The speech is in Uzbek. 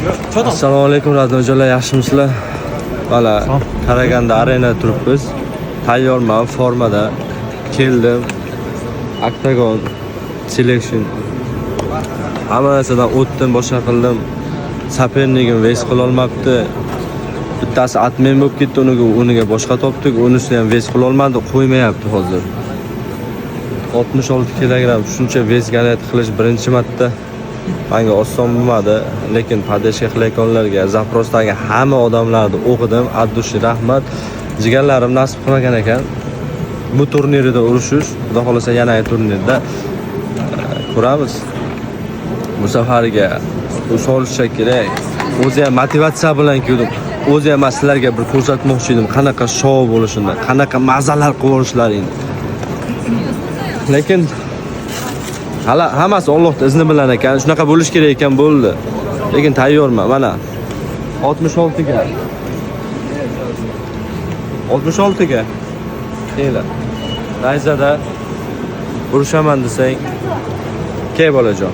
Assalomu alaykum radiojolar, yaxshimisizlar? Mana Qaraganda arenada turibmiz. Tayyorman, formada keldim. Octagon selection. Hamma narsadan o'tdim, boshqa qildim. Saperligim veys qila olmabdi. Bittasi atmen bo'lib ketdi, uniga boshqa topdik, unisini ham veys qila olmadi, qo'ymayapti hozir. 66 kilogramm shuncha veys galet qilish birinchi marta menga oson bo'lmadi, lekin podeshka qilayotganlarga, Zaprosdagi hamma odamlarni o'qidim. Addushi rahmat. Jigarlarim nasib qilmagan ekan. Bu turnirda urushish, xudo xolasa yana turnirda ko'ramiz. Bu safarga bu solish kerak. O'zi ham motivatsiya bilan keldim. O'zi ham sizlarga bir ko'rsatmoqchi edim, qanaqa shou bo'lishini, qanaqa mazalar qilishlarini. Lekin hala hammasi Allohning izni bilan ekan, shunaqa bo'lish kerak ekan bo'ldi. Lekin tayyorman, mana 66 ga. 66 ga. Kela. Nayzada urushaman desang, key bolajon.